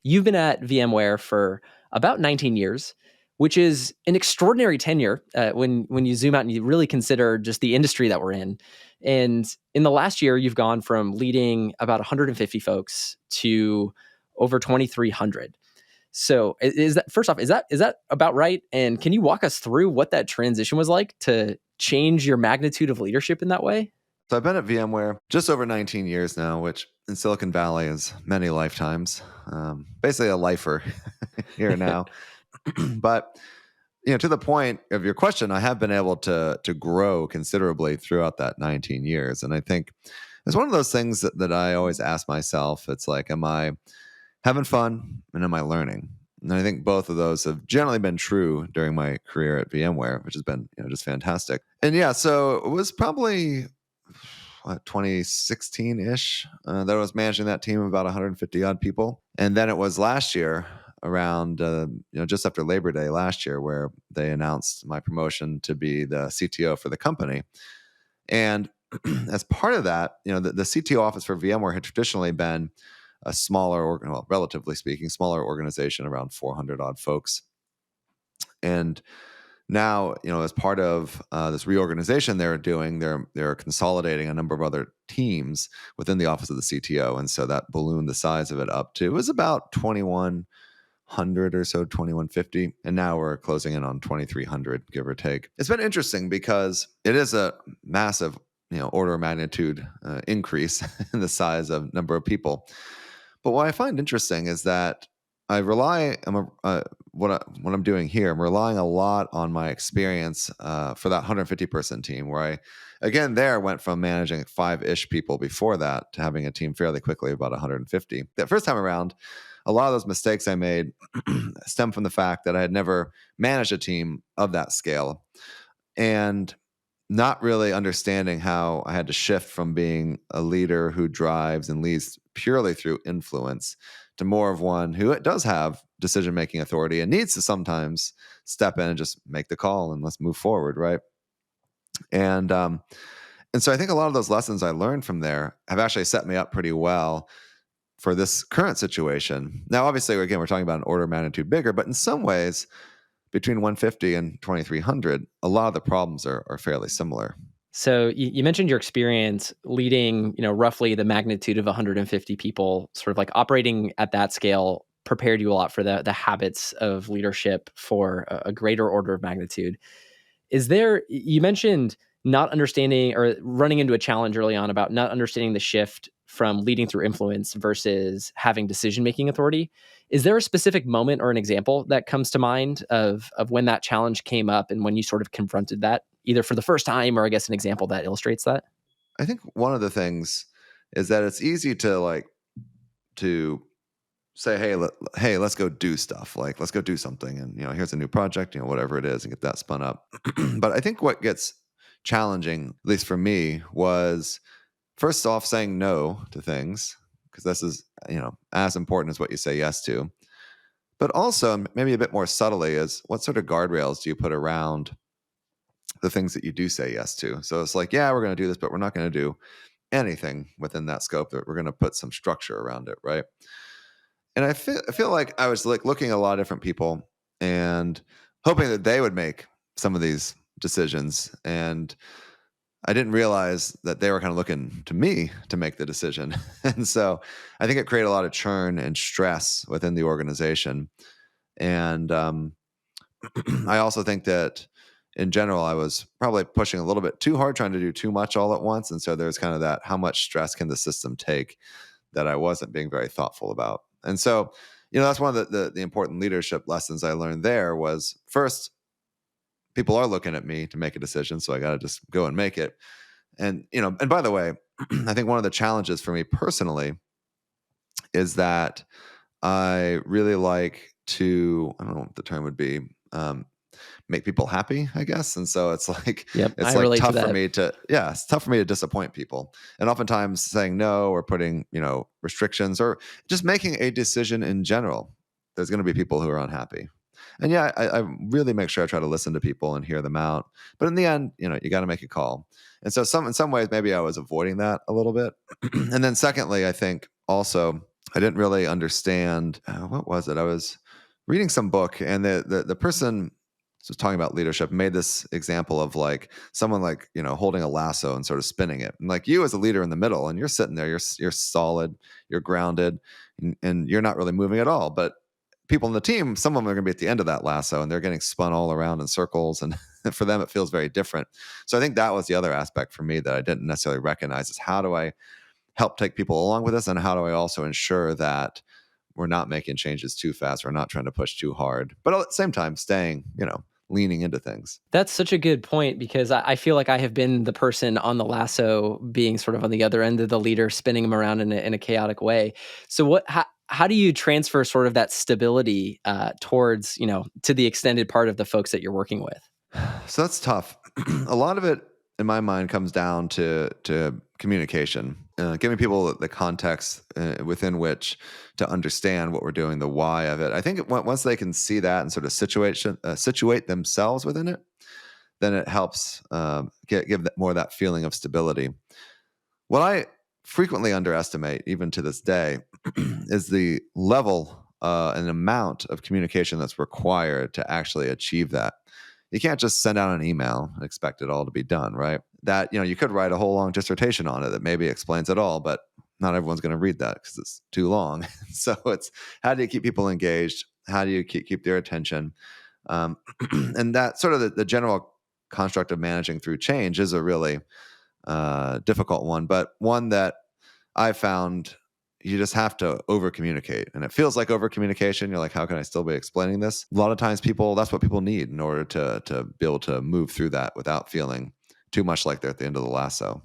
You've been at VMware for about 19 years, which is an extraordinary tenure when you zoom out and you really consider just the industry that we're in. And in the last year, you've gone from leading about 150 folks to over 2,300. So is that, first off, is that about right? And can you walk us through what that transition was like to change your magnitude of leadership in that way? So I've been at VMware just over 19 years now, which in Silicon Valley is many lifetimes. Basically a lifer here now. But to the point of your question, I have been able to grow considerably throughout that 19 years, and I think it's one of those things that I always ask myself. It's like, am I having fun and am I learning? And I think both of those have generally been true during my career at VMware, which has been just fantastic. And yeah, so it was probably 2016-ish that I was managing that team of about 150 odd people. And then it was last year around, just after Labor Day last year, where they announced my promotion to be the CTO for the company. And as part of that, the CTO office for VMware had traditionally been a smaller, relatively speaking, smaller organization, around 400 odd folks. And now, as part of this reorganization they're doing, they're consolidating a number of other teams within the office of the CTO, and so that ballooned the size of it up to, it was about 2,100 or so, 2,150, and now we're closing in on 2,300, give or take. It's been interesting because it is a massive, order of magnitude increase in the size of number of people. But what I find interesting is that I rely, what I'm doing here, I'm relying a lot on my experience for that 150 person team, where I, again, went from managing 5-ish people before that to having a team fairly quickly, about 150. That first time around, a lot of those mistakes I made stem from the fact that I had never managed a team of that scale, and not really understanding how I had to shift from being a leader who drives and leads purely through influence to more of one who does have decision-making authority and needs to sometimes step in and just make the call and let's move forward, right? And so I think a lot of those lessons I learned from there have actually set me up pretty well for this current situation. Now, obviously, again, we're talking about an order of magnitude bigger, but in some ways, between 150 and 2,300, a lot of the problems are fairly similar. So you mentioned your experience leading, roughly the magnitude of 150 people, sort of like operating at that scale prepared you a lot for the habits of leadership for a greater order of magnitude. You mentioned not understanding or running into a challenge early on about not understanding the shift from leading through influence versus having decision-making authority. Is there a specific moment or an example that comes to mind of when that challenge came up and when you sort of confronted that, either for the first time or I guess an example that illustrates that? I think one of the things is that it's easy to say, hey, let's go do stuff. Like, let's go do something. And, here's a new project, whatever it is, and get that spun up. But I think what gets challenging, at least for me, was first off saying no to things, because this is, as important as what you say yes to. But also, maybe a bit more subtly, is what sort of guardrails do you put around the things that you do say yes to? So it's like, yeah, we're going to do this, but we're not going to do anything within that scope. That we're going to put some structure around it, right? And I feel like I was like looking at a lot of different people and hoping that they would make some of these decisions, and I didn't realize that they were kind of looking to me to make the decision. And so I think it created a lot of churn and stress within the organization. And I also think that in general, I was probably pushing a little bit too hard, trying to do too much all at once. And so there's kind of that, how much stress can the system take, that I wasn't being very thoughtful about. And so, that's one of the important leadership lessons I learned there was, first, people are looking at me to make a decision, so I got to just go and make it. And, and by the way, I think one of the challenges for me personally is that I really like to, I don't know what the term would be, make people happy, I guess. And so it's like, Yep, it's I like relate to tough for that. me to, yeah, it's tough for me to disappoint people. And oftentimes saying no or putting, restrictions or just making a decision in general, there's going to be people who are unhappy. And yeah, I really make sure I try to listen to people and hear them out. But in the end, you got to make a call. And so in some ways, maybe I was avoiding that a little bit. And then secondly, I think also I didn't really understand what was it. I was reading some book, and the person was talking about leadership. Made this example of like someone like holding a lasso and sort of spinning it, and like you as a leader in the middle, and you're sitting there, you're solid, you're grounded, and you're not really moving at all. But people in the team, some of them are going to be at the end of that lasso, and they're getting spun all around in circles, and for them it feels very different. So I think that was the other aspect for me that I didn't necessarily recognize, is how do I help take people along with us, and how do I also ensure that we're not making changes too fast, we're not trying to push too hard, but at the same time staying leaning into things. That's such a good point, because I feel like I have been the person on the lasso, being sort of on the other end of the leader, spinning them around in a chaotic way. So how do you transfer sort of that stability towards, to the extended part of the folks that you're working with? So that's tough. A lot of it, in my mind, comes down to communication, giving people the context within which to understand what we're doing, the why of it. I think once they can see that and sort of situate themselves within it, then it helps give more of that feeling of stability. What I frequently underestimate, even to this day, is the level and amount of communication that's required to actually achieve that. You can't just send out an email and expect it all to be done, right? That, you could write a whole long dissertation on it that maybe explains it all, but not everyone's going to read that because it's too long. So it's, how do you keep people engaged? How do you keep their attention? And that sort of the general construct of managing through change is a really difficult one, but one that I found you just have to over communicate. And it feels like over communication. You're like, how can I still be explaining this? A lot of times that's what people need in order to be able to move through that without feeling too much like they're at the end of the lasso.